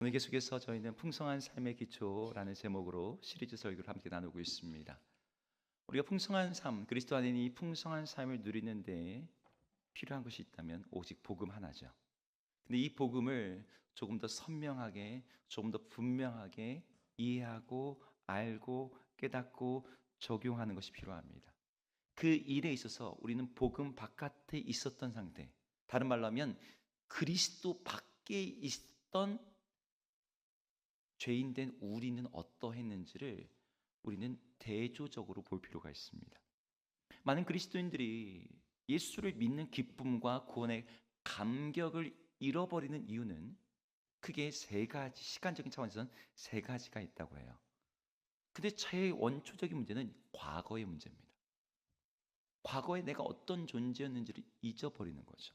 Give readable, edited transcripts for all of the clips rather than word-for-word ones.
오늘 계속해서 저희는 풍성한 삶의 기초라는 제목으로 시리즈 설교를 함께 나누고 있습니다. 우리가 풍성한 삶, 그리스도 안에 이 풍성한 삶을 누리는데 필요한 것이 있다면 오직 복음 하나죠. 근데 이 복음을 조금 더 선명하게, 조금 더 분명하게 이해하고 알고 깨닫고 적용하는 것이 필요합니다. 그 일에 있어서 우리는 복음 바깥에 있었던 상태, 다른 말로 하면 그리스도 밖에 있던 죄인된 우리는 어떠했는지를 우리는 대조적으로 볼 필요가 있습니다. 많은 그리스도인들이 예수를 믿는 기쁨과 구원의 감격을 잃어버리는 이유는 크게 세 가지, 시간적인 차원에서는 세 가지가 있다고 해요. 근데 제일 원초적인 문제는 과거의 문제입니다. 과거에 내가 어떤 존재였는지를 잊어버리는 거죠.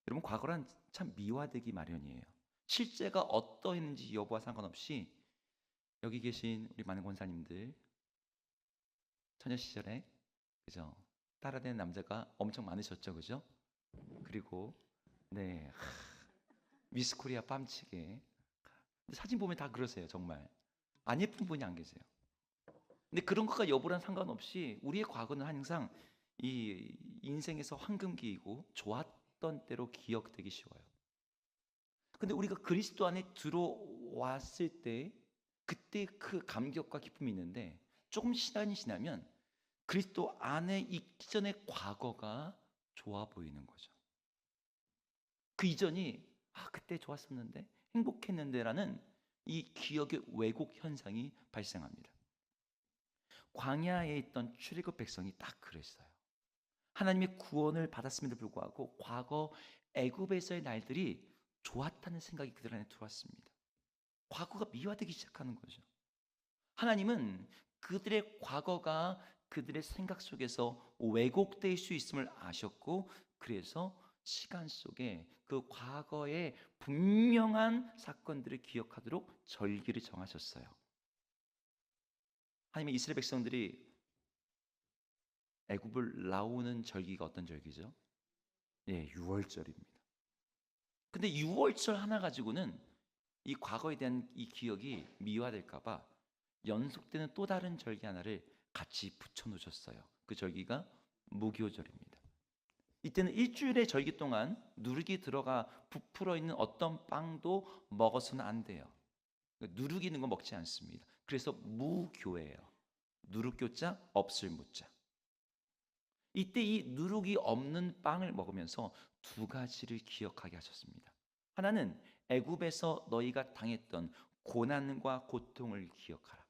여러분, 과거란 참 미화되기 마련이에요. 실제가 어떠했는지 여부와 상관없이 여기 계신 우리 많은 권사님들 처녀 시절에 그죠? 따라다니는 남자가 엄청 많으셨죠, 그죠? 그리고 네, 미스 코리아 뺨치게. 사진 보면 다 그러세요, 정말. 안 예쁜 분이 안 계세요. 근데 그런 것과 여부랑 상관없이 우리의 과거는 항상 이 인생에서 황금기이고 좋았던 때로 기억되기 쉬워요. 근데 우리가 그리스도 안에 들어왔을 때 그때 그 감격과 기쁨이 있는데 조금 시간이 지나면 그리스도 안에 있기 전의 과거가 좋아 보이는 거죠. 그 이전이 그때 좋았었는데 행복했는데라는 이 기억의 왜곡 현상이 발생합니다. 광야에 있던 출애굽 백성이 딱 그랬어요. 하나님의 구원을 받았음에도 불구하고 과거 애굽에서의 날들이 좋았다는 생각이 그들 안에 들어왔습니다. 과거가 미화되기 시작하는 거죠. 하나님은 그들의 과거가 그들의 생각 속에서 왜곡될 수 있음을 아셨고, 그래서 시간 속에 그 과거의 분명한 사건들을 기억하도록 절기를 정하셨어요. 하나님의 이스라엘 백성들이 애굽을 나오는 절기가 어떤 절기죠? 예, 유월절입니다. 근데 유월절 하나 가지고는 이 과거에 대한 이 기억이 미화될까 봐 연속되는 또 다른 절기 하나를 같이 붙여 놓으셨어요. 그 절기가 무교절입니다. 이때는 일주일의 절기 동안 누룩이 들어가 부풀어 있는 어떤 빵도 먹어서는 안 돼요. 누룩이 있는 거 먹지 않습니다. 그래서 무교예요. 누룩교자 없을 무자. 이때 이 누룩이 없는 빵을 먹으면서 두 가지를 기억하게 하셨습니다. 하나는 애굽에서 너희가 당했던 고난과 고통을 기억하라.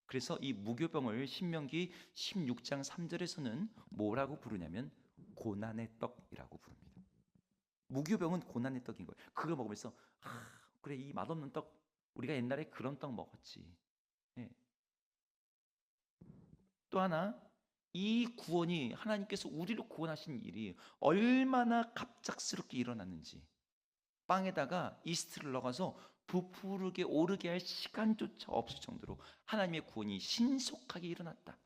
그래서 이 무교병을 신명기 16장 3절에서는 뭐라고 부르냐면 고난의 떡이라고 부릅니다. 무교병은 고난의 떡인 거예요. 그걸 먹으면서 그래, 이 맛없는 떡, 우리가 옛날에 그런 떡 먹었지. 예. 또 하나, 이 구원이 하나님께서 우리를 구원하신 일이 얼마나 갑작스럽게 일어났는지, 빵에다가 이스트를 넣어서 부풀게 오르게 할 시간조차 없을 정도로 하나님의 구원이 신속하게 일어났다.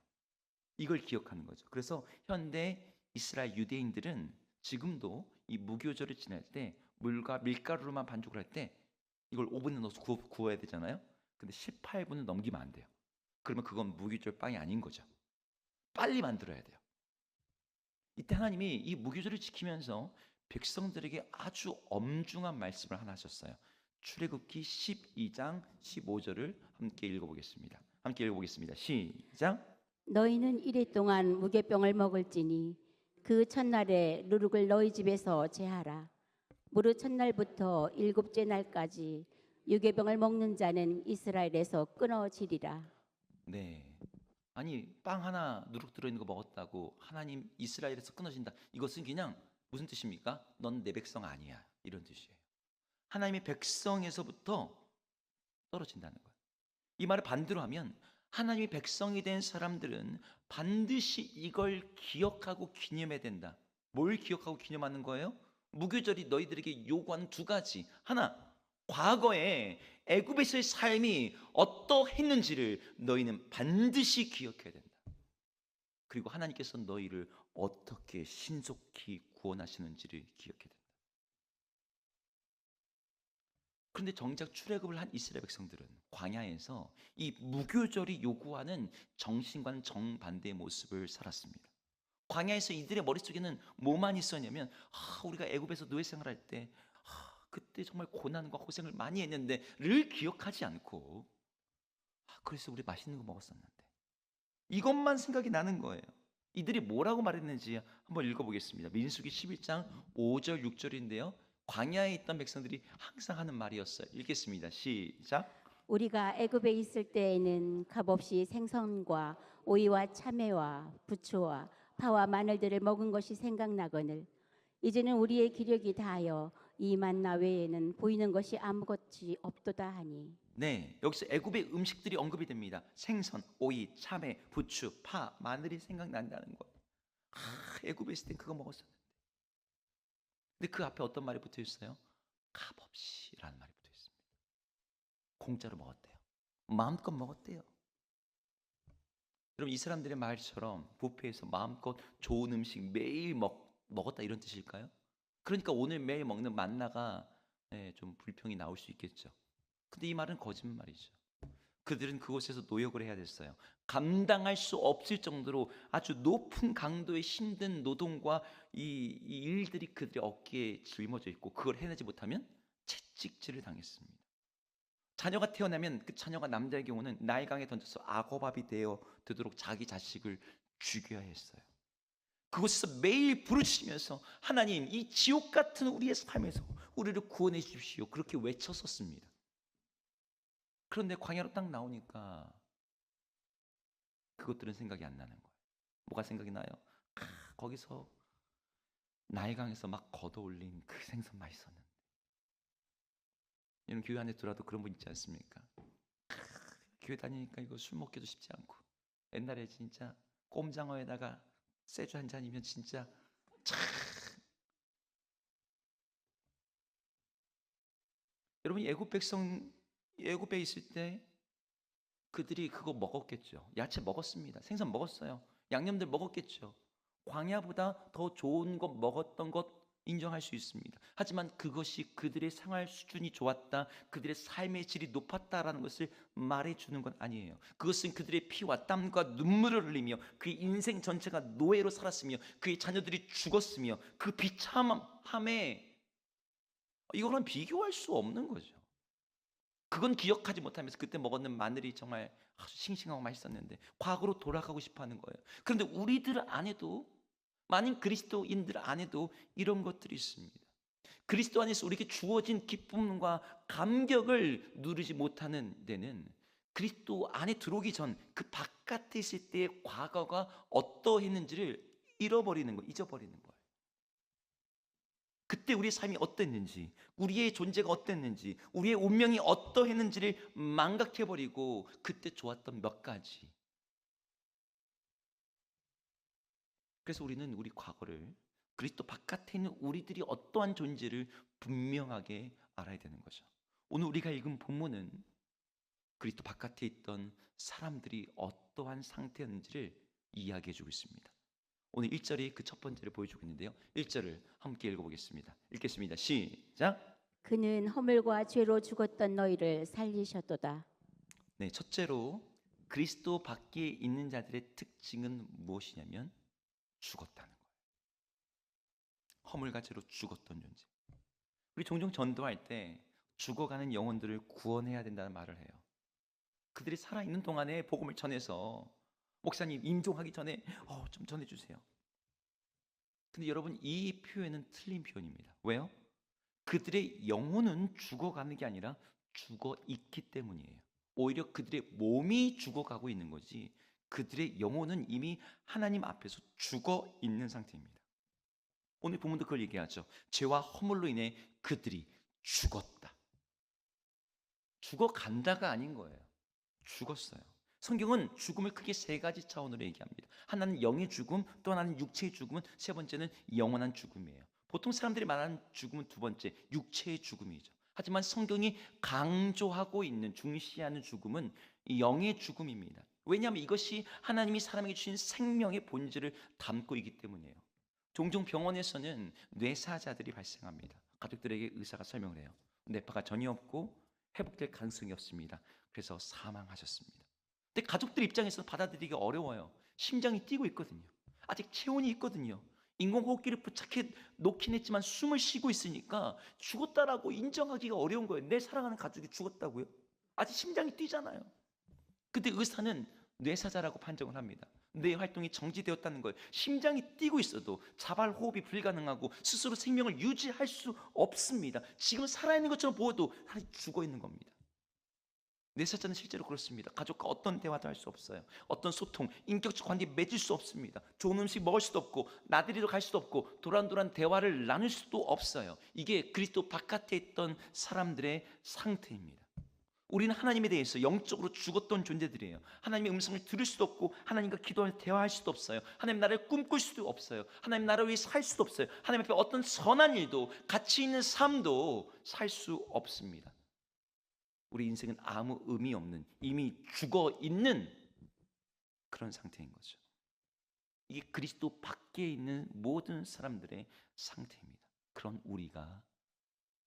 이걸 기억하는 거죠. 그래서 현대 이스라엘 유대인들은 지금도 이 무교절을 지낼 때 물과 밀가루로만 반죽을 할 때 이걸 오븐에 넣어서 구워야 되잖아요. 근데 18분을 넘기면 안 돼요. 그러면 그건 무교절 빵이 아닌 거죠. 빨리 만들어야 돼요. 이때 하나님이 이 무교절을 지키면서 백성들에게 아주 엄중한 말씀을 하나 하셨어요. 출애굽기 12장 15절을 함께 읽어보겠습니다. 함께 읽어보겠습니다. 시작. 너희는 이래 동안 무교병을 먹을지니 그 첫날에 누룩을 너희 집에서 제하라. 무릇 첫날부터 일곱째 날까지 유교병을 먹는 자는 이스라엘에서 끊어지리라. 네. 아니, 빵 하나 누룩 들어있는 거 먹었다고 하나님 이스라엘에서 끊어진다. 이것은 그냥 무슨 뜻입니까? 넌 내 백성 아니야. 이런 뜻이에요. 하나님의 백성에서부터 떨어진다는 거예요. 이 말을 반대로 하면 하나님의 백성이 된 사람들은 반드시 이걸 기억하고 기념해야 된다. 뭘 기억하고 기념하는 거예요? 무교절이 너희들에게 요구하는 두 가지. 하나, 과거에 애굽에서의 삶이 어떠했는지를 너희는 반드시 기억해야 된다. 그리고 하나님께서 너희를 어떻게 신속히 구원하시는지를 기억해야 된다. 그런데 정작 출애굽을 한 이스라엘 백성들은 광야에서 이 무교절이 요구하는 정신과는 정반대의 모습을 살았습니다. 광야에서 이들의 머릿속에는 뭐만 있었냐면 우리가 애굽에서 노예 생활할 때 그때 정말 고난과 고생을 많이 했는데를 기억하지 않고 그래서 우리 맛있는 거 먹었었는데 이것만 생각이 나는 거예요. 이들이 뭐라고 말했는지 한번 읽어보겠습니다. 민수기 11장 5절 6절인데요. 광야에 있던 백성들이 항상 하는 말이었어요. 읽겠습니다. 시작. 우리가 애굽에 있을 때에는 값없이 생선과 오이와 참외와 부추와 파와 마늘들을 먹은 것이 생각나거늘 이제는 우리의 기력이 다하여 이 만나 외에는 보이는 것이 아무것이 없도다 하니. 네, 여기서 애굽의 음식들이 언급이 됩니다. 생선, 오이, 참외, 부추, 파, 마늘이 생각난다는 거예요. 애굽에 있을 땐 그거 먹었었는데. 근데 그 앞에 어떤 말이 붙어 있어요? 값없이라는 말이 붙어 있습니다. 공짜로 먹었대요. 마음껏 먹었대요. 여러분 이 사람들의 말처럼 뷔페에서 마음껏 좋은 음식 매일 먹었다 이런 뜻일까요? 그러니까 오늘 매일 먹는 만나가 좀 불평이 나올 수 있겠죠. 근데 이 말은 거짓말이죠. 그들은 그곳에서 노역을 해야 됐어요. 감당할 수 없을 정도로 아주 높은 강도의 힘든 노동과 이 일들이 그들의 어깨에 짊어져 있고 그걸 해내지 못하면 채찍질을 당했습니다. 자녀가 태어나면 그 자녀가 남자의 경우는 나일강에 던져서 악어밥이 되도록 자기 자식을 죽여야 했어요. 그곳에서 매일 부르짖으면서 하나님 이 지옥 같은 우리의 삶에서 우리를 구원해 주십시오 그렇게 외쳤었습니다. 그런데 광야로 딱 나오니까 그것들은 생각이 안 나는 거예요. 뭐가 생각이 나요? 거기서 나일강에서 막 걷어올린 그 생선 맛있었는데. 여러분 교회 안에 들어와도 그런 분 있지 않습니까? 교회 다니니까 이거 술 먹기도 쉽지 않고 옛날에 진짜 꼼장어에다가 세주 한 잔이면 진짜 참. 여러분 애굽에 있을 때 그들이 그거 먹었겠죠. 야채 먹었습니다. 생선 먹었어요. 양념들 먹었겠죠. 광야보다 더 좋은 것 먹었던 것 인정할 수 있습니다. 하지만 그것이 그들의 생활 수준이 좋았다, 그들의 삶의 질이 높았다라는 것을 말해주는 건 아니에요. 그것은 그들의 피와 땀과 눈물을 흘리며 그의 인생 전체가 노예로 살았으며 그의 자녀들이 죽었으며 그 비참함에 이거는 비교할 수 없는 거죠. 그건 기억하지 못하면서 그때 먹었는 마늘이 정말 아주 싱싱하고 맛있었는데 과거로 돌아가고 싶어하는 거예요. 그런데 우리들 안에도 많은 그리스도인들 안에도 이런 것들이 있습니다. 그리스도 안에서 우리에게 주어진 기쁨과 감격을 누리지 못하는 데는 그리스도 안에 들어오기 전 그 바깥에 있을 때의 과거가 어떠했는지를 잊어버리는 거예요. 그때 우리의 삶이 어땠는지, 우리의 존재가 어땠는지, 우리의 운명이 어떠했는지를 망각해버리고 그때 좋았던 몇 가지. 그래서 우리는 우리 과거를 그리스도 바깥에 있는 우리들이 어떠한 존재를 분명하게 알아야 되는 거죠. 오늘 우리가 읽은 본문은 그리스도 바깥에 있던 사람들이 어떠한 상태였는지를 이야기해주고 있습니다. 오늘 1절이 그 첫 번째를 보여주고 있는데요. 1절을 함께 읽어보겠습니다. 읽겠습니다. 시작. 그는 허물과 죄로 죽었던 너희를 살리셨도다. 네, 첫째로 그리스도 밖에 있는 자들의 특징은 무엇이냐면 죽었다는 거예요. 허물과 죄로 죽었던 존재. 우리 종종 전도할 때 죽어가는 영혼들을 구원해야 된다는 말을 해요. 그들이 살아있는 동안에 복음을 전해서 목사님 임종하기 전에 좀 전해주세요. 근데 여러분 이 표현은 틀린 표현입니다. 왜요? 그들의 영혼은 죽어가는 게 아니라 죽어 있기 때문이에요. 오히려 그들의 몸이 죽어가고 있는 거지 그들의 영혼은 이미 하나님 앞에서 죽어 있는 상태입니다. 오늘 본문도 그걸 얘기하죠. 죄와 허물로 인해 그들이 죽었다. 죽어간다가 아닌 거예요. 죽었어요. 성경은 죽음을 크게 세 가지 차원으로 얘기합니다. 하나는 영의 죽음, 또 하나는 육체의 죽음은, 세 번째는 영원한 죽음이에요. 보통 사람들이 말하는 죽음은 두 번째, 육체의 죽음이죠. 하지만 성경이 강조하고 있는, 중시하는 죽음은 영의 죽음입니다. 왜냐하면 이것이 하나님이 사람에게 주신 생명의 본질을 담고 있기 때문이에요. 종종 병원에서는 뇌사자들이 발생합니다. 가족들에게 의사가 설명을 해요. 뇌파가 전혀 없고 회복될 가능성이 없습니다. 그래서 사망하셨습니다. 근데 가족들 입장에서 받아들이기 어려워요. 심장이 뛰고 있거든요. 아직 체온이 있거든요. 인공호흡기를 부착해 놓긴 했지만 숨을 쉬고 있으니까 죽었다라고 인정하기가 어려운 거예요. 내 사랑하는 가족이 죽었다고요? 아직 심장이 뛰잖아요. 근데 의사는 뇌사자라고 판정을 합니다. 뇌 활동이 정지되었다는 거예요. 심장이 뛰고 있어도 자발 호흡이 불가능하고 스스로 생명을 유지할 수 없습니다. 지금 살아있는 것처럼 보여도 사실 죽어 있는 겁니다. 뇌사자는 실제로 그렇습니다. 가족과 어떤 대화도 할 수 없어요. 어떤 소통, 인격적 관계 맺을 수 없습니다. 좋은 음식 먹을 수도 없고 나들이도 갈 수도 없고 도란도란 대화를 나눌 수도 없어요. 이게 그리스도 바깥에 있던 사람들의 상태입니다. 우리는 하나님에 대해서 영적으로 죽었던 존재들이에요. 하나님의 음성을 들을 수도 없고 하나님과 기도할 대화할 수도 없어요. 하나님 나라를 꿈꿀 수도 없어요. 하나님 나라 위해 살 수도 없어요. 하나님 앞에 어떤 선한 일도 가치 있는 삶도 살 수 없습니다. 우리 인생은 아무 의미 없는, 이미 죽어 있는 그런 상태인 거죠. 이게 그리스도 밖에 있는 모든 사람들의 상태입니다. 그런 우리가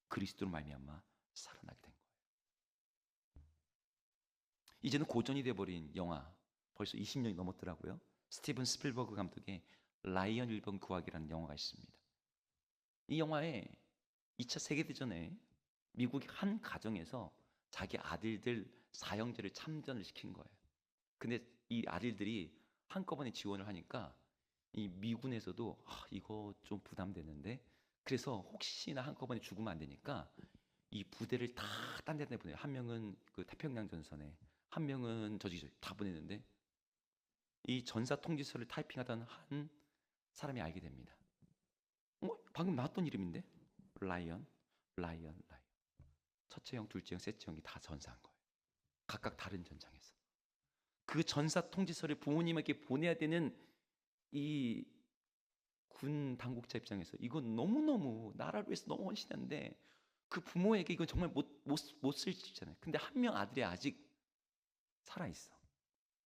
그리스도로 말미암아 살아나게 된 거예요. 이제는 고전이 돼버린 영화, 벌써 20년이 넘었더라고요. 스티븐 스필버그 감독의 라이언 1번 구하기라는 영화가 있습니다. 이 영화에 2차 세계대전에 미국의 한 가정에서 자기 아들들 사형제를 참전을 시킨 거예요. 근데 이 아들들이 한꺼번에 지원을 하니까 이 미군에서도 이거 좀 부담되는데, 그래서 혹시나 한꺼번에 죽으면 안 되니까 이 부대를 다 딴 데 보내요. 한 명은 그 태평양 전선에, 한 명은 저기 다 보내는데 이 전사 통지서를 타이핑하던 한 사람이 알게 됩니다. 방금 나왔던 이름인데? 라이언. 첫째 형, 둘째 형, 셋째 형이 다 전사한 거예요. 각각 다른 전장에서. 그 전사 통지서를 부모님에게 보내야 되는 이 군 당국자 입장에서 이건 너무너무 나라를 위해서 너무 헌신한데 그 부모에게 이건 정말 못 쓸 수 있잖아요. 근데 한 명 아들이 아직 살아있어.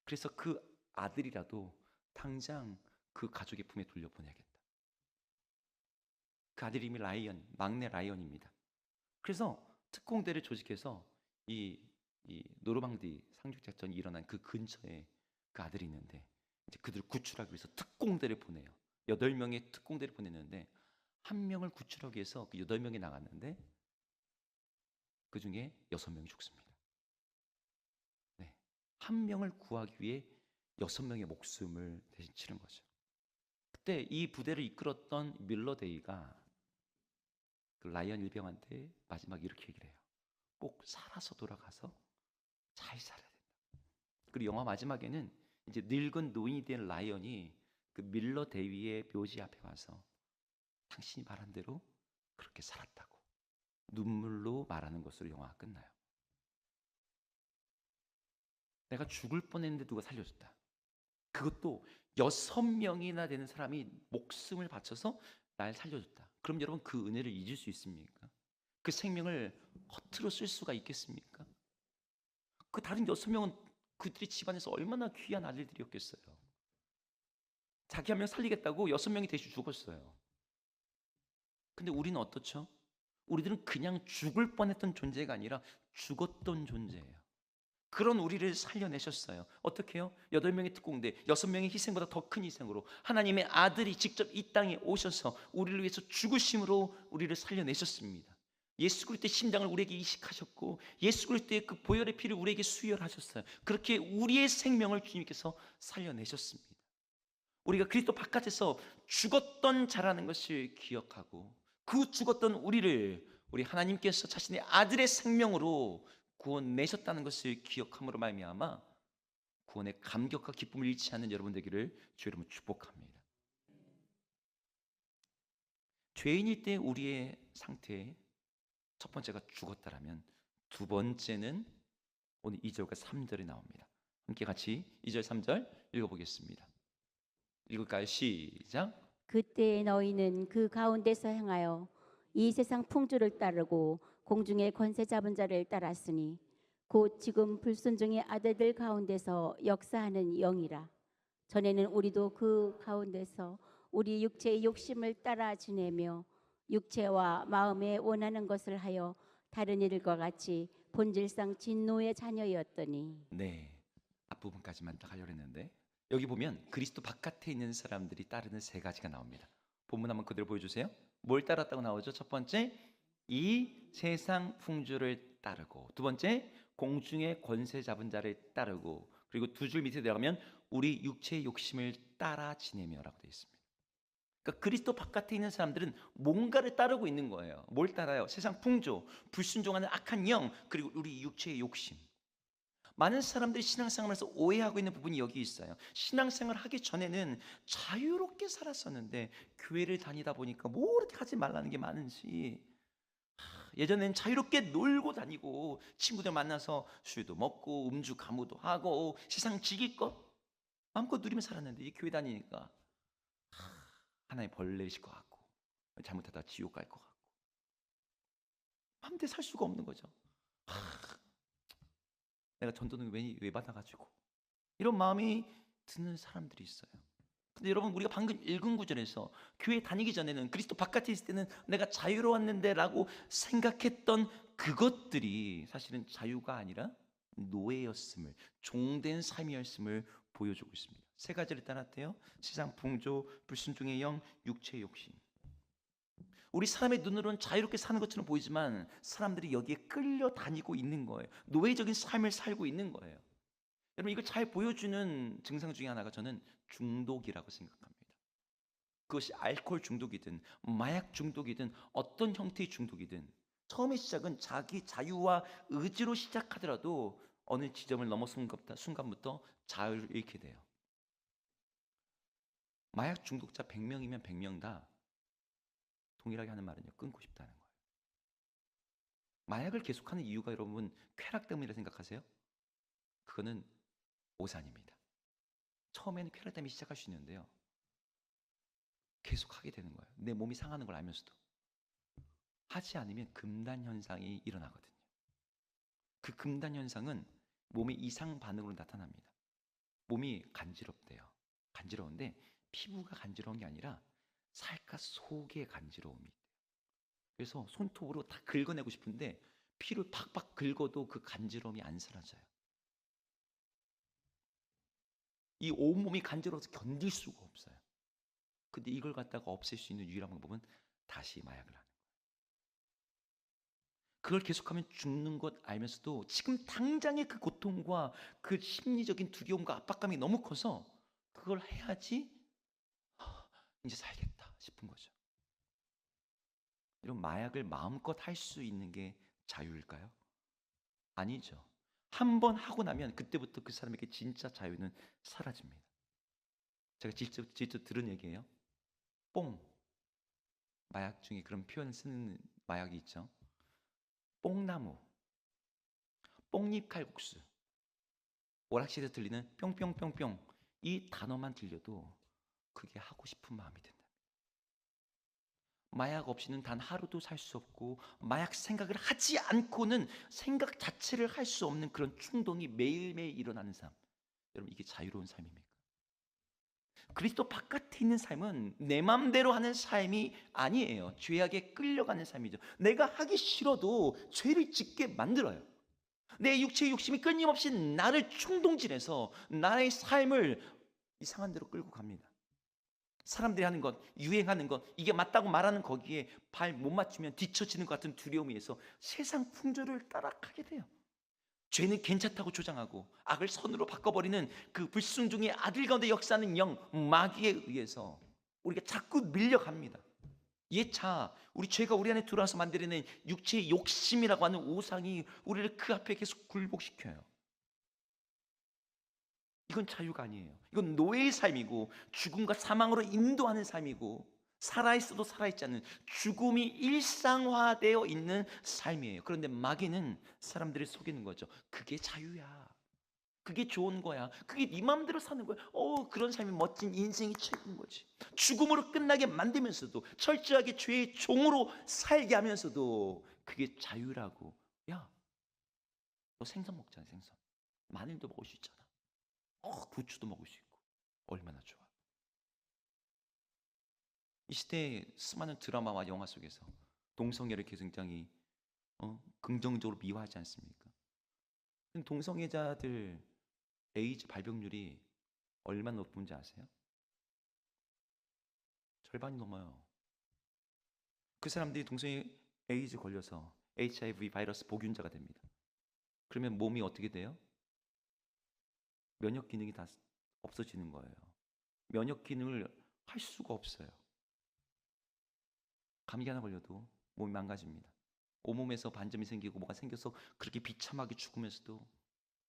그래서 그 아들이라도 당장 그 가족의 품에 돌려보내야겠다. 그 아들 이름이 라이언, 막내 라이언입니다. 그래서 특공대를 조직해서 이 노르망디 상륙작전이 일어난 그 근처에 그 아들이 있는데 이제 그들을 구출하기 위해서 특공대를 보내요. 8명의 특공대를 보냈는데 한 명을 구출하기 위해서 그 8명이 나갔는데 그 중에 6명이 죽습니다. 네. 한 명을 구하기 위해 6명의 목숨을 대신 치른 거죠. 그때 이 부대를 이끌었던 밀러데이가 그 라이언 일병한테 마지막 이렇게 얘기를 해요. 꼭 살아서 돌아가서 잘 살아야 된다. 그리고 영화 마지막에는 이제 늙은 노인이 된 라이언이 그 밀러 대위의 묘지 앞에 와서 당신이 말한 대로 그렇게 살았다고 눈물로 말하는 것으로 영화가 끝나요. 내가 죽을 뻔했는데 누가 살려줬다. 그것도 6명이나 되는 사람이 목숨을 바쳐서 날 살려줬다. 그럼 여러분 그 은혜를 잊을 수 있습니까? 그 생명을 허투루 쓸 수가 있겠습니까? 그 다른 6명은 그들이 집안에서 얼마나 귀한 아들들이었겠어요. 자기 한 명 살리겠다고 6명이 대신 죽었어요. 근데 우리는 어떻죠? 우리들은 그냥 죽을 뻔했던 존재가 아니라 죽었던 존재예요. 그런 우리를 살려내셨어요. 어떻게 해요? 8명의 특공대, 6명의 희생보다 더 큰 희생으로 하나님의 아들이 직접 이 땅에 오셔서 우리를 위해서 죽으심으로 우리를 살려내셨습니다. 예수 그리스도의 심장을 우리에게 이식하셨고 예수 그리스도의 그 보혈의 피를 우리에게 수혈하셨어요. 그렇게 우리의 생명을 주님께서 살려내셨습니다. 우리가 그리스도 바깥에서 죽었던 자라는 것을 기억하고 그 죽었던 우리를 우리 하나님께서 자신의 아들의 생명으로 구원내셨다는 것을 기억함으로 말미암아 구원의 감격과 기쁨을 잃지 않는 여러분 되기를 주 이름으로 축복합니다. 죄인일 때 우리의 상태에 첫 번째가 죽었다라면 두 번째는 오늘 2절과 3절이 나옵니다. 함께 같이 2절 3절 읽어보겠습니다. 읽을까요? 시작. 그때 너희는 그 가운데서 행하여 이 세상 풍조를 따르고 공중의 권세 잡은 자를 따랐으니 곧 지금 불순종의 아들들 가운데서 역사하는 영이라. 전에는 우리도 그 가운데서 우리 육체의 욕심을 따라 지내며 육체와 마음에 원하는 것을 하여 다른 이들과 같이 본질상 진노의 자녀였더니. 네, 앞부분까지만 딱 하려고 했는데 여기 보면 그리스도 바깥에 있는 사람들이 따르는 세 가지가 나옵니다. 본문 한번 그대로 보여주세요. 뭘 따랐다고 나오죠? 첫 번째, 이 세상 풍조를 따르고, 두 번째, 공중의 권세 잡은 자를 따르고, 그리고 두 줄 밑에 들어가면 우리 육체의 욕심을 따라 지내며라고 되어 있습니다. 그러니까 그리스도 바깥에 있는 사람들은 뭔가를 따르고 있는 거예요. 뭘 따라요? 세상 풍조, 불순종하는 악한 영, 그리고 우리 육체의 욕심. 많은 사람들이 신앙생활에서 오해하고 있는 부분이 여기 있어요. 신앙생활 하기 전에는 자유롭게 살았었는데 교회를 다니다 보니까 뭐 이렇게 하지 말라는 게 많은지, 예전엔 자유롭게 놀고 다니고 친구들 만나서 술도 먹고 음주 가무도 하고 세상 즐길 거 마음껏 누리며 살았는데 이 교회 다니니까 하나의 벌레실 것 같고 잘못하다 지옥 갈 것 같고 마음대로 살 수가 없는 거죠. 내가 전도는 왜 받아가지고 이런 마음이 드는 사람들이 있어요. 근데 여러분, 우리가 방금 읽은 구절에서 교회 다니기 전에는, 그리스도 바깥에 있을 때는 내가 자유로웠는데 라고 생각했던 그것들이 사실은 자유가 아니라 노예였음을, 종된 삶이었음을 보여주고 있습니다. 세 가지를 따랐대요. 세상 풍조, 불순종의 영, 육체의 욕심. 우리 사람의 눈으로는 자유롭게 사는 것처럼 보이지만 사람들이 여기에 끌려다니고 있는 거예요. 노예적인 삶을 살고 있는 거예요. 여러분, 이걸 잘 보여주는 증상 중에 하나가 저는 중독이라고 생각합니다. 그것이 알코올 중독이든 마약 중독이든 어떤 형태의 중독이든 처음의 시작은 자기 자유와 의지로 시작하더라도 어느 지점을 넘어선 순간부터 자유를 잃게 돼요. 마약 중독자 100명이면 100명 다 동일하게 하는 말은요, 끊고 싶다는 거예요. 마약을 계속하는 이유가 여러분 쾌락 때문이라 생각하세요? 그거는 오산입니다. 처음에는 쾌락 때문에 시작할 수 있는데요, 계속 하게 되는 거예요. 내 몸이 상하는 걸 알면서도 하지 않으면 금단 현상이 일어나거든요. 그 금단 현상은 몸의 이상 반응으로 나타납니다. 몸이 간지럽대요. 간지러운데 피부가 간지러운 게 아니라 살갗 속에 간지러움이 있대요. 그래서 손톱으로 다 긁어내고 싶은데 피를 팍팍 긁어도 그 간지러움이 안 사라져요. 이 온몸이 간지러워서 견딜 수가 없어요. 근데 이걸 갖다가 없앨 수 있는 유일한 방법은 다시 마약을 하는 거예요. 그걸 계속하면 죽는 것 알면서도 지금 당장의 그 고통과 그 심리적인 두려움과 압박감이 너무 커서 그걸 해야지 이제 살겠다 싶은 거죠. 이런 마약을 마음껏 할 수 있는 게 자유일까요? 아니죠. 한 번 하고 나면 그때부터 그 사람에게 진짜 자유는 사라집니다. 제가 직접 들은 얘기예요. 뽕, 마약 중에 그런 표현을 쓰는 마약이 있죠. 뽕나무, 뽕잎 칼국수, 오락실에서 들리는 뿅뿅뿅뿅, 이 단어만 들려도 그게 하고 싶은 마음이 든다. 마약 없이는 단 하루도 살 수 없고 마약 생각을 하지 않고는 생각 자체를 할 수 없는 그런 충동이 매일매일 일어나는 삶. 여러분, 이게 자유로운 삶입니까? 그리스도 바깥에 있는 삶은 내 맘대로 하는 삶이 아니에요. 죄악에 끌려가는 삶이죠. 내가 하기 싫어도 죄를 짓게 만들어요. 내 육체의 욕심이 끊임없이 나를 충동질해서 나의 삶을 이상한 데로 끌고 갑니다. 사람들이 하는 것, 유행하는 것, 이게 맞다고 말하는 거기에 발 못 맞추면 뒤처지는 것 같은 두려움이 있어 세상 풍조를 따라가게 돼요. 죄는 괜찮다고 주장하고 악을 선으로 바꿔버리는 그 불순종의 아들 가운데 역사하는 영, 마귀에 의해서 우리가 자꾸 밀려갑니다. 예차 우리 죄가 우리 안에 들어와서 만들어낸 육체의 욕심이라고 하는 우상이 우리를 그 앞에 계속 굴복시켜요. 이건 자유가 아니에요. 이건 노예의 삶이고 죽음과 사망으로 인도하는 삶이고 살아있어도 살아있지 않는 죽음이 일상화되어 있는 삶이에요. 그런데 마귀는 사람들을 속이는 거죠. 그게 자유야. 그게 좋은 거야. 그게 네 마음대로 사는 거야. 그런 삶이 멋진 인생이 최고인 거지. 죽음으로 끝나게 만들면서도 철저하게 죄의 종으로 살게 하면서도 그게 자유라고. 야, 너 생선 먹잖아, 생선. 마늘도 먹을 수 있잖아. 부추도 먹을 수 있고. 얼마나 좋아. 이 시대의 수많은 드라마와 영화 속에서 동성애를 굉장히 긍정적으로 미화하지 않습니까? 동성애자들 에이즈 발병률이 얼마나 높은지 아세요? 절반이 넘어요. 그 사람들이 동성애 에이즈 걸려서 HIV 바이러스 복균자가 됩니다. 그러면 몸이 어떻게 돼요? 면역 기능이 다 없어지는 거예요. 면역 기능을 할 수가 없어요. 감기 하나 걸려도 몸이 망가집니다. 온몸에서 반점이 생기고 뭐가 생겨서 그렇게 비참하게 죽으면서도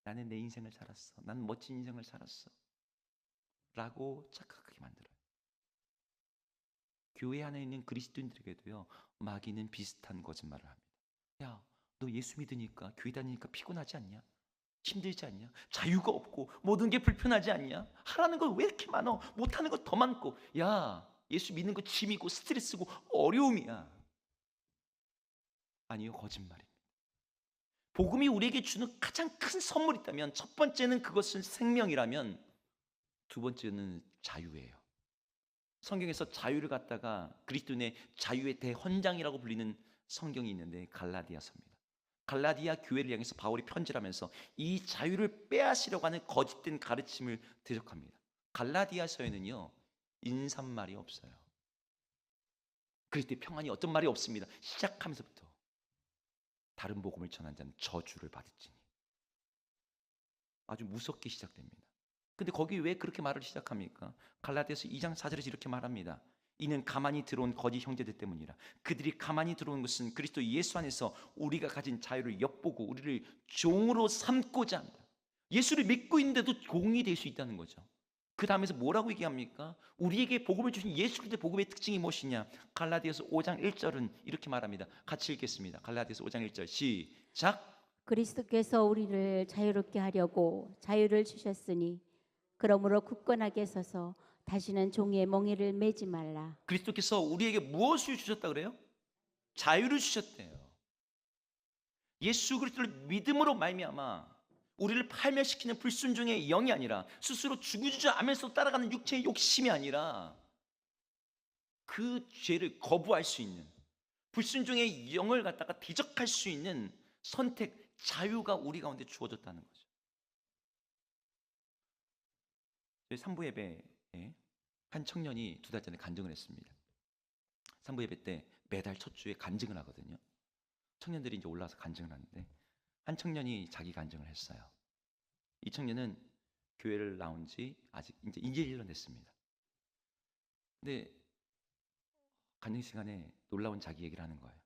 나는 내 인생을 살았어. 나는 멋진 인생을 살았어. 라고 착각하게 만들어요. 교회 안에 있는 그리스도인들에게도요, 마귀는 비슷한 거짓말을 합니다. 야, 너 예수 믿으니까 교회 다니니까 피곤하지 않냐? 힘들지 않냐? 자유가 없고 모든 게 불편하지 않냐? 하라는 거 왜 이렇게 많어? 못하는 거 더 많고. 야, 예수 믿는 거 짐이고 스트레스고 어려움이야. 아니요, 거짓말입니다. 복음이 우리에게 주는 가장 큰 선물이 있다면 첫 번째는 그것은 생명이라면 두 번째는 자유예요. 성경에서 자유를 갖다가 그리스도인의 자유의 대헌장이라고 불리는 성경이 있는데 갈라디아서입니다. 갈라디아 교회를 향해서 바울이 편지를 하면서 이 자유를 빼앗으려고 하는 거짓된 가르침을 대적합니다. 갈라디아서에는요, 인사말이 없어요. 그리스도의 평안이 어떤 말이 없습니다. 시작하면서부터 다른 복음을 전한 자는 저주를 받을지니. 아주 무섭게 시작됩니다. 근데 거기 왜 그렇게 말을 시작합니까? 갈라디아서 2장 4절에서 이렇게 말합니다. 이는 가만히 들어온 거짓 형제들 때문이라. 그들이 가만히 들어온 것은 그리스도 예수 안에서 우리가 가진 자유를 엿보고 우리를 종으로 삼고자 한다. 예수를 믿고 있는데도 종이 될 수 있다는 거죠. 그 다음에서 뭐라고 얘기합니까? 우리에게 복음을 주신 예수 그리스도의 복음의 특징이 무엇이냐? 갈라디아서 5장 1절은 이렇게 말합니다. 같이 읽겠습니다. 갈라디아서 5장 1절 시작. 그리스도께서 우리를 자유롭게 하려고 자유를 주셨으니 그러므로 굳건하게 서서 다시는 종의 멍에를 매지 말라. 그리스도께서 우리에게 무엇을 주셨다 그래요? 자유를 주셨대요. 예수 그리스도를 믿음으로 말미암아 우리를 팔멸시키는 불순종의 영이 아니라 스스로 주구주절하면서 따라가는 육체의 욕심이 아니라 그 죄를 거부할 수 있는 불순종의 영을 갖다가 대적할 수 있는 선택, 자유가 우리 가운데 주어졌다는 거죠. 저희 3부 예배에 한 청년이 2달 전에 간증을 했습니다. 3부 예배 때 매달 첫 주에 간증을 하거든요. 청년들이 이제 올라와서 간증을 하는데 한 청년이 자기 간증을 했어요. 이 청년은 교회를 나온 지 아직 이제 1년 됐습니다. 근데 간증 시간에 놀라운 자기 얘기를 하는 거예요.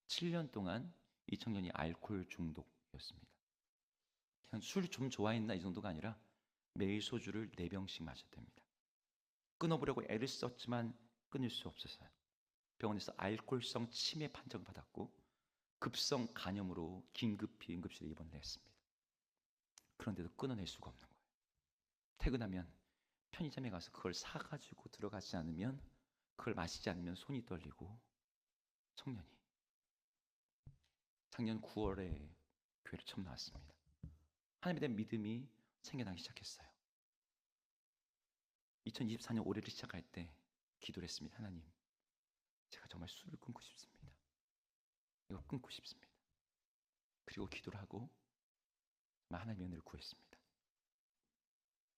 7년 동안 이 청년이 알코올 중독이었습니다. 그냥 술 좀 좋아했나 이 정도가 아니라 매일 소주를 4병씩 마셨답니다. 끊어보려고 애를 썼지만 끊을 수 없었어요. 병원에서 알코올성 치매 판정을 받았고 급성 간염으로 긴급히 응급실에 입원을 했습니다. 그런데도 끊어낼 수가 없는 거예요. 퇴근하면 편의점에 가서 그걸 사가지고 들어가지 않으면, 그걸 마시지 않으면 손이 떨리고, 청년이 작년 9월에 교회를 처음 나왔습니다. 하나님에 대한 믿음이 생겨나기 시작했어요. 2024년 올해를 시작할 때 기도를 했습니다. 하나님, 제가 정말 술을 끊고 싶습니다. 이거 끊고 싶습니다. 그리고 기도를 하고 하나님의 은혜를 구했습니다.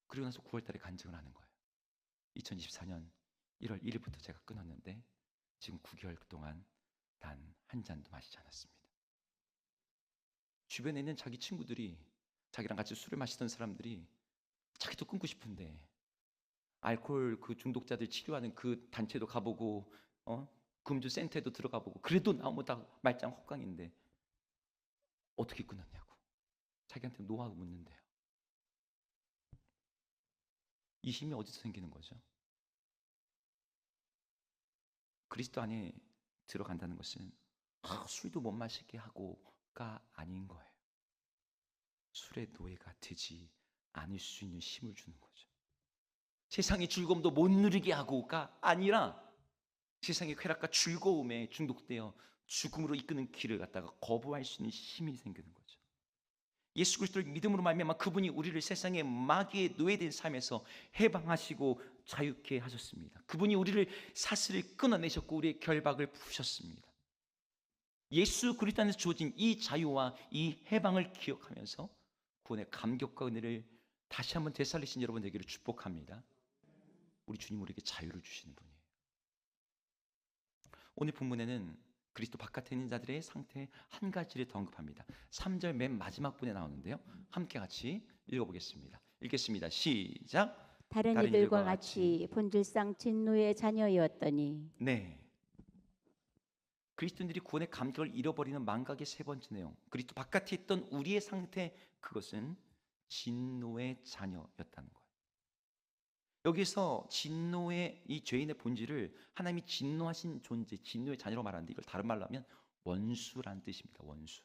그리고 나서 9월 달에 간증을 하는 거예요. 2024년 1월 1일부터 제가 끊었는데 지금 9개월 동안 단 한 잔도 마시지 않았습니다. 주변에 있는 자기 친구들이, 자기랑 같이 술을 마시던 사람들이 자기도 끊고 싶은데 알코올 그 중독자들 치료하는 그 단체도 가보고 금주 센터에도 들어가보고 그래도 너무 다 말짱 헛강인데 어떻게 끊었냐고 자기한테 노하우 묻는데요. 이 힘이 어디서 생기는 거죠? 그리스도 안에 들어간다는 것은 술도 못 마시게 하고가 아닌 거예요. 술의 노예가 되지 않을 수 있는 힘을 주는 거죠. 세상의 즐거움도 못 누리게 하고가 아니라 세상의 쾌락과 즐거움에 중독되어 죽음으로 이끄는 길을 갖다가 거부할 수 있는 힘이 생기는 거죠. 예수 그리스도를 믿음으로 말미암아 그분이 우리를 세상의 마귀의 노예된 삶에서 해방하시고 자유케 하셨습니다. 그분이 우리를 사슬을 끊어내셨고 우리의 결박을 푸셨습니다. 예수 그리스도 안에서 주어진 이 자유와 이 해방을 기억하면서 구원의 감격과 은혜를 다시 한번 되살리신 여러분 되기를 축복합니다. 우리 주님 우리에게 자유를 주시는 분이에요. 오늘 본문에는 그리스도 바깥에 있는 자들의 상태 한 가지를 더 언급합니다. 3절 맨 마지막 분에 나오는데요. 함께 같이 읽어보겠습니다. 읽겠습니다. 시작. 다른 이들과 같이 본질상 진노의 자녀였더니. 네. 그리스도인들이 구원의 감격을 잃어버리는 망각의 세 번째 내용. 그리스도 바깥에 있던 우리의 상태, 그것은 진노의 자녀였다는 거예요. 여기서 진노의 이 죄인의 본질을 하나님이 진노하신 존재, 진노의 자녀로 말하는데, 이걸 다른 말로 하면 원수란 뜻입니다. 원수.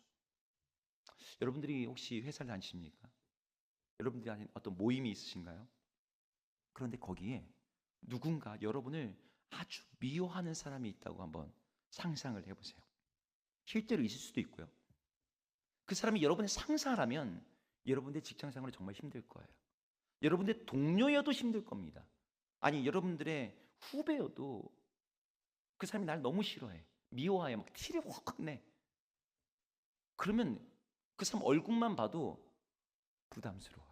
여러분들이 혹시 회사를 다니십니까? 여러분들이 아닌 어떤 모임이 있으신가요? 그런데 거기에 누군가 여러분을 아주 미워하는 사람이 있다고 한번 상상을 해보세요. 실제로 있을 수도 있고요. 그 사람이 여러분의 상사라면 여러분의 직장생활이 정말 힘들 거예요. 여러분의 동료여도 힘들 겁니다. 아니, 여러분들의 후배여도 그 사람이 날 너무 싫어해, 미워해, 막 티를 확 내. 그러면 그 사람 얼굴만 봐도 부담스러워요.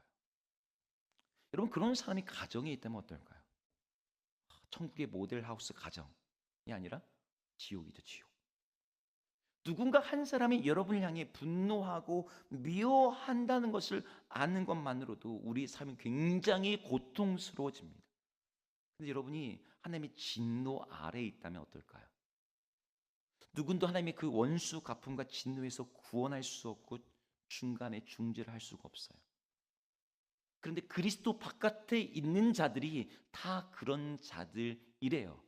여러분, 그런 사람이 가정에 있다면 어떨까요? 천국의 모델하우스 가정이 아니라 지옥이죠, 지옥. 누군가 한 사람이 여러분을 향해 분노하고 미워한다는 것을 아는 것만으로도 우리 삶이 굉장히 고통스러워집니다. 근데 여러분이 하나님의 진노 아래에 있다면 어떨까요? 누군도 하나님의 그 원수 갚음과 진노에서 구원할 수 없고 중간에 중재를 할 수가 없어요. 그런데 그리스도 바깥에 있는 자들이 다 그런 자들이래요.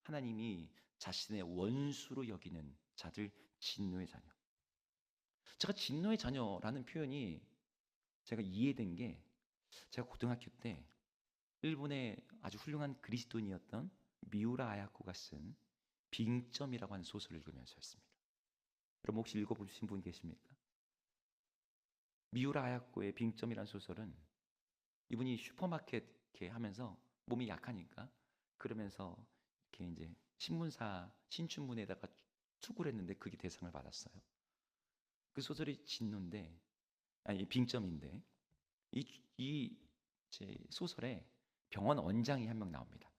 하나님이 자신의 원수로 여기는 자들, 진노의 자녀. 제가 진노의 자녀라는 표현이 제가 이해된 게, 제가 고등학교 때 일본의 아주 훌륭한 그리스도인이었던 미우라 아야코가 쓴 빙점이라고 하는 소설을 읽으면서였습니다. 여러분 혹시 읽어보신 분 계십니까? 미우라 아야코의 빙점이라는 소설은, 이분이 슈퍼마켓 이렇게 하면서 몸이 약하니까 그러면서 이렇게 이제 신문사 신춘문에다가 투고를 했는데 그게 대상을 받았어요. 그 소설이 진노인데, 아니 빙점인데, 이 제 소설에 병원 원장이 한 명 나옵니다.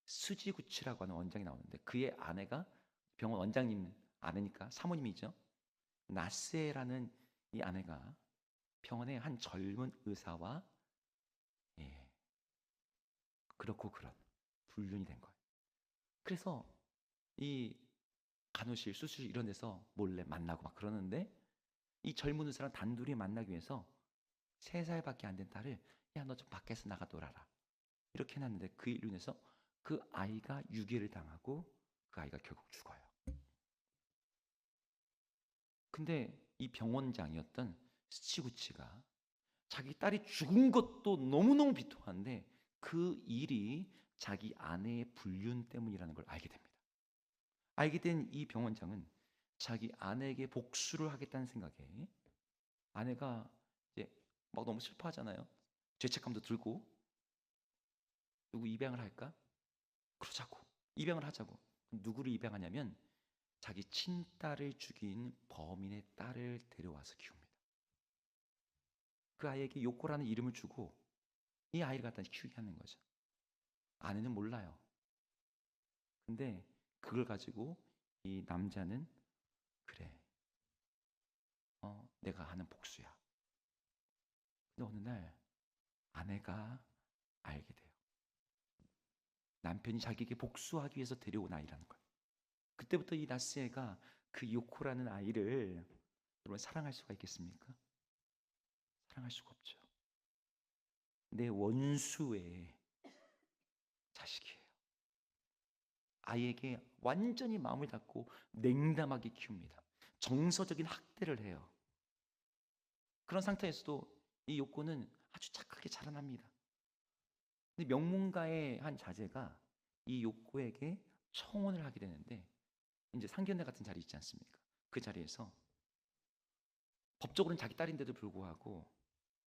스지구치라고 하는 원장이 나오는데, 그의 아내가 병원 원장님 아내니까 사모님이죠. 나세라는 이 아내가 병원의 한 젊은 의사와 그렇고 그런 불륜이 된 거예요. 그래서 이 간호실, 수술실 이런 데서 몰래 만나고 막 그러는데, 이 젊은 의사랑 단둘이 만나기 위해서 3살밖에 안 된 딸을, 야, 너 좀 밖에서 나가 놀아라, 이렇게 해놨는데, 그 일로 인해서 그 아이가 유괴를 당하고 그 아이가 결국 죽어요. 근데 이 병원장이었던 스치구치가 자기 딸이 죽은 것도 너무너무 비통한데 그 일이 자기 아내의 불륜 때문이라는 걸 알게 됩니다. 알게 된 이 병원장은 자기 아내에게 복수를 하겠다는 생각에, 아내가 이제 막 너무 슬퍼하잖아요. 죄책감도 들고, 누구 입양을 할까? 그러자고, 입양을 하자고. 누구를 입양하냐면 자기 친딸을 죽인 범인의 딸을 데려와서 키웁니다. 그 아이에게 요코라는 이름을 주고 이 아이를 갖다 키우게 하는 거죠. 아내는 몰라요. 근데 그걸 가지고 이 남자는, 그래, 내가 하는 복수야. 근데 어느 날 아내가 알게 돼요. 남편이 자기에게 복수하기 위해서 데려온 아이라는 걸. 그때부터 이 나스에가 그 요코라는 아이를 여러분 사랑할 수가 있겠습니까? 사랑할 수가 없죠. 내 원수의 자식이에요. 아이에게 완전히 마음을 닫고 냉담하게 키웁니다. 정서적인 학대를 해요. 그런 상태에서도 이 요코는 아주 착하게 자라납니다. 근데 명문가의 한 자제가 이 요코에게 청혼을 하게 되는데, 이제 상견례 같은 자리 있지 않습니까? 그 자리에서 법적으로는 자기 딸인데도 불구하고,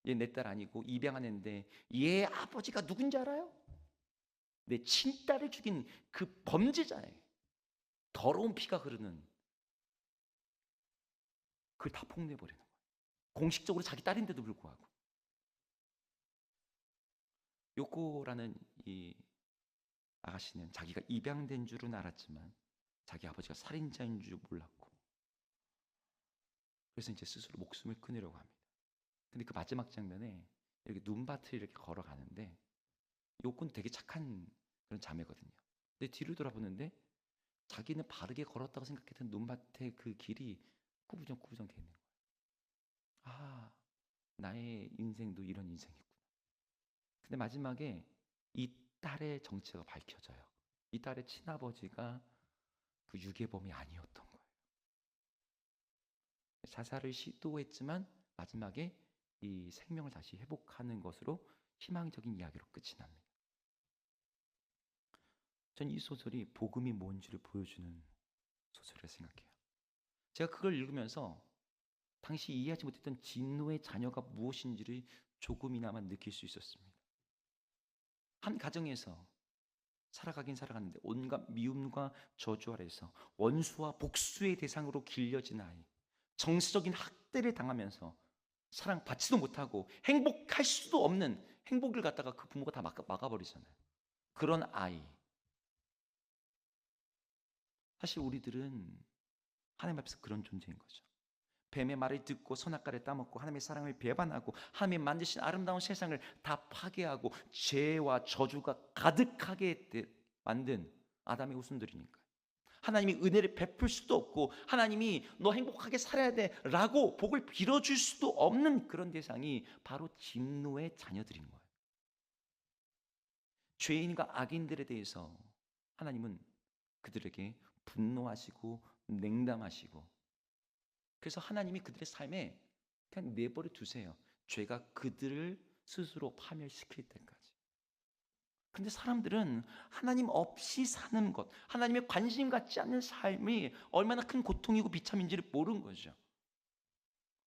얘 내 딸 아니고 입양한 애인데 얘 아버지가 누군지 알아요? 내 친딸을 죽인 그 범죄자예요. 더러운 피가 흐르는 그걸 다 폭로해버리는 거예요. 공식적으로 자기 딸인데도 불구하고. 요코라는 이 아가씨는 자기가 입양된 줄은 알았지만 자기 아버지가 살인자인 줄 몰랐고, 그래서 이제 스스로 목숨을 끊으려고 합니다. 근데 그 마지막 장면에 이렇게 눈밭을 이렇게 걸어가는데, 요코는 되게 착한 그런 자매거든요. 근데 뒤를 돌아보는데 자기는 바르게 걸었다고 생각했던 눈밭의 그 길이 꾸부정꾸부정 되는 거예요. 아, 나의 인생도 이런 인생이구나. 근데 마지막에 이 딸의 정체가 밝혀져요. 이 딸의 친아버지가 그 유괴범이 아니었던 거예요. 자살을 시도했지만 마지막에 이 생명을 다시 회복하는 것으로 희망적인 이야기로 끝이 납니다. 전 이 소설이 복음이 뭔지를 보여주는 소설이라 생각해요. 제가 그걸 읽으면서 당시 이해하지 못했던 진노의 자녀가 무엇인지를 조금이나마 느낄 수 있었습니다. 한 가정에서 살아가긴 살아갔는데 온갖 미움과 저주 아래서 원수와 복수의 대상으로 길려진 아이, 정서적인 학대를 당하면서 사랑받지도 못하고 행복할 수도 없는 행복을 갖다가 그 부모가 다 막아버리잖아요. 그런 아이. 사실 우리들은 하나님 앞에서 그런 존재인 거죠. 뱀의 말을 듣고 선악과를 따먹고 하나님의 사랑을 배반하고 하나님이 만드신 아름다운 세상을 다 파괴하고 죄와 저주가 가득하게 만든 아담의 후손들이니까요. 하나님이 은혜를 베풀 수도 없고 하나님이 너 행복하게 살아야 돼 라고 복을 빌어줄 수도 없는 그런 대상이 바로 진노의 자녀들인 거예요. 죄인과 악인들에 대해서 하나님은 그들에게 분노하시고 냉담하시고, 그래서 하나님이 그들의 삶에 그냥 내버려 두세요. 죄가 그들을 스스로 파멸시킬 때까지. 근데 사람들은 하나님 없이 사는 것, 하나님의 관심 갖지 않는 삶이 얼마나 큰 고통이고 비참인지를 모르는 거죠.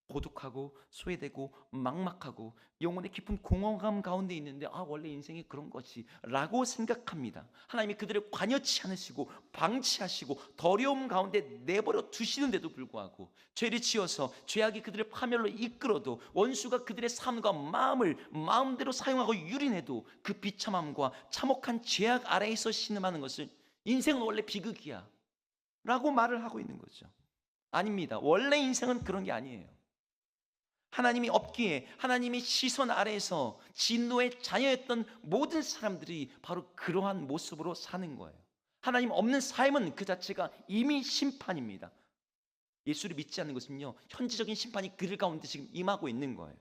고독하고 소외되고 막막하고 영혼의 깊은 공허감 가운데 있는데 원래 인생이 그런 거지 라고 생각합니다. 하나님이 그들을 관여치 않으시고 방치하시고 더러움 가운데 내버려 두시는데도 불구하고 죄를 지어서 죄악이 그들을 파멸로 이끌어도 원수가 그들의 삶과 마음을 마음대로 사용하고 유린해도 그 비참함과 참혹한 죄악 아래에서 신음하는 것을 인생은 원래 비극이야 라고 말을 하고 있는 거죠. 아닙니다. 원래 인생은 그런 게 아니에요. 하나님이 없기에 하나님의 시선 아래에서 진노의 자녀였던 모든 사람들이 바로 그러한 모습으로 사는 거예요. 하나님 없는 삶은 그 자체가 이미 심판입니다. 예수를 믿지 않는 것은요, 현지적인 심판이 그들 가운데 지금 임하고 있는 거예요.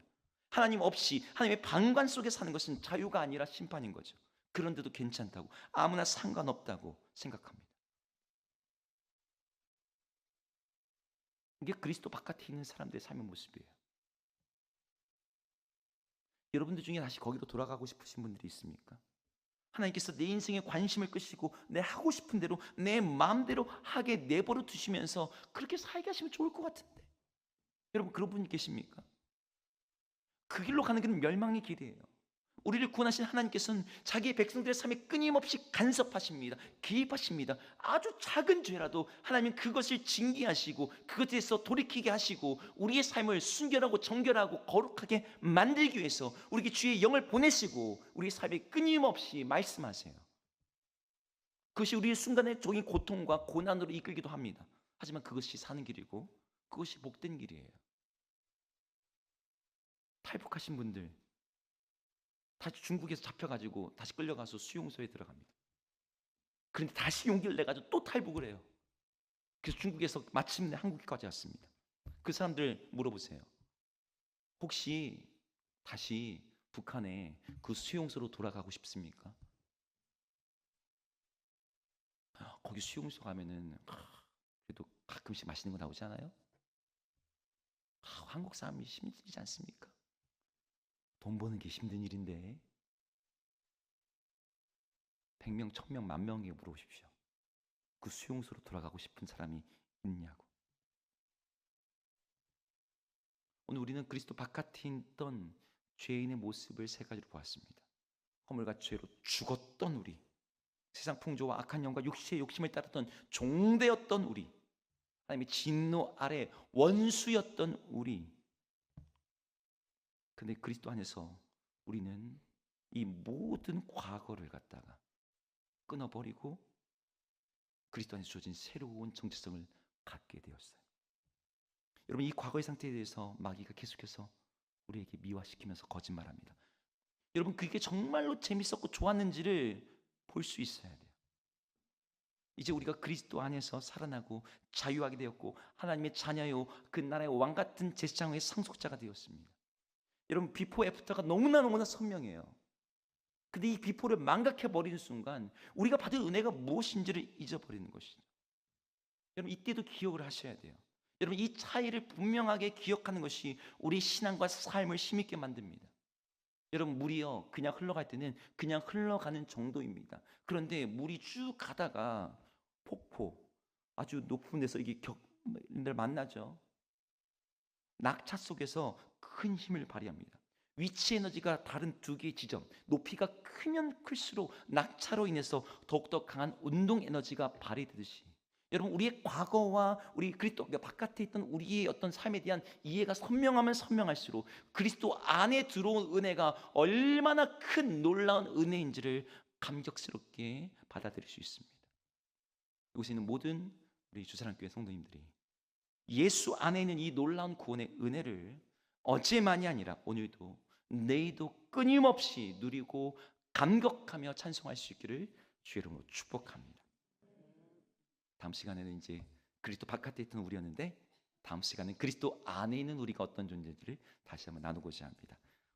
하나님 없이 하나님의 방관 속에 사는 것은 자유가 아니라 심판인 거죠. 그런데도 괜찮다고, 아무나 상관없다고 생각합니다. 이게 그리스도 바깥에 있는 사람들의 삶의 모습이에요. 여러분들 중에 다시 거기로 돌아가고 싶으신 분들이 있습니까? 하나님께서 내 인생에 관심을 끄시고 내 하고 싶은 대로 내 마음대로 하게 내버려 두시면서 그렇게 살게 하시면 좋을 것 같은데, 여러분 그런 분이 계십니까? 그 길로 가는 길은 멸망의 길이에요. 우리를 구원하신 하나님께서는 자기의 백성들의 삶에 끊임없이 간섭하십니다. 개입하십니다. 아주 작은 죄라도 하나님은 그것을 징계하시고 그것에서 돌이키게 하시고 우리의 삶을 순결하고 정결하고 거룩하게 만들기 위해서 우리에게 주의 영을 보내시고 우리의 삶에 끊임없이 말씀하세요. 그것이 우리의 순간의 종이 고통과 고난으로 이끌기도 합니다. 하지만 그것이 사는 길이고 그것이 복된 길이에요. 탈북하신 분들 다시 중국에서 잡혀가지고 다시 끌려가서 수용소에 들어갑니다. 그런데 다시 용기를 내가지고 또 탈북을 해요. 그래서 중국에서 마침내 한국까지 왔습니다. 그 사람들 물어보세요. 혹시 다시 북한에 그 수용소로 돌아가고 싶습니까? 거기 수용소 가면은 그래도 가끔씩 맛있는 거 나오지 않아요? 한국 사람이 힘들지 않습니까? 돈 버는 게 힘든 일인데 100명, 1000명, 10,000명에게 물어보십시오. 그 수용소로 돌아가고 싶은 사람이 있냐고. 오늘 우리는 그리스도 바깥에 있던 죄인의 모습을 세 가지로 보았습니다. 허물과 죄로 죽었던 우리, 세상 풍조와 악한 영과 육체의 욕심을 따랐던 종되었던 우리, 하나님의 진노 아래 원수였던 우리. 근데 그리스도 안에서 우리는 이 모든 과거를 갖다가 끊어버리고 그리스도 안에서 주어진 새로운 정체성을 갖게 되었어요. 여러분, 이 과거의 상태에 대해서 마귀가 계속해서 우리에게 미화시키면서 거짓말합니다. 여러분, 그게 정말로 재밌었고 좋았는지를 볼 수 있어야 돼요. 이제 우리가 그리스도 안에서 살아나고 자유하게 되었고 하나님의 자녀요 그 나라의 왕 같은 제사장의 상속자가 되었습니다. 여러분, 비포 애프터가 너무나 선명해요. 근데 이 비포를 망각해 버리는 순간 우리가 받은 은혜가 무엇인지를 잊어버리는 것이죠. 여러분, 이때도 기억을 하셔야 돼요. 여러분, 이 차이를 분명하게 기억하는 것이 우리 신앙과 삶을 힘있게 만듭니다. 여러분, 물이요 그냥 흘러갈 때는 그냥 흘러가는 정도입니다. 그런데 물이 쭉 가다가 폭포, 아주 높은 데서 이게 격들 만나죠. 낙차 속에서 큰 힘을 발휘합니다. 위치 에너지가 다른 두 개의 지점, 높이가 크면 클수록 낙차로 인해서 더욱더 강한 운동 에너지가 발휘되듯이, 여러분, 우리의 과거와 우리 그리스도 바깥에 있던 우리의 어떤 삶에 대한 이해가 선명하면 선명할수록 그리스도 안에 들어온 은혜가 얼마나 큰 놀라운 은혜인지를 감격스럽게 받아들일 수 있습니다. 이곳에 있는 모든 우리 주사랑교회 성도님들이 예수 안에 있는 이 놀라운 구원의 은혜를 어제만이 아니라 오늘도 내일도 끊임없이 누리고 감격하며 찬송할 수 있기를 주의 이름으로 축복합니다. 다음 시간에는 이제 그리스도 바깥에 있던 우리였는데 다음 시간은 그리스도 안에 있는 우리가 어떤 존재인지를 다시 한번 나누고자 합니다.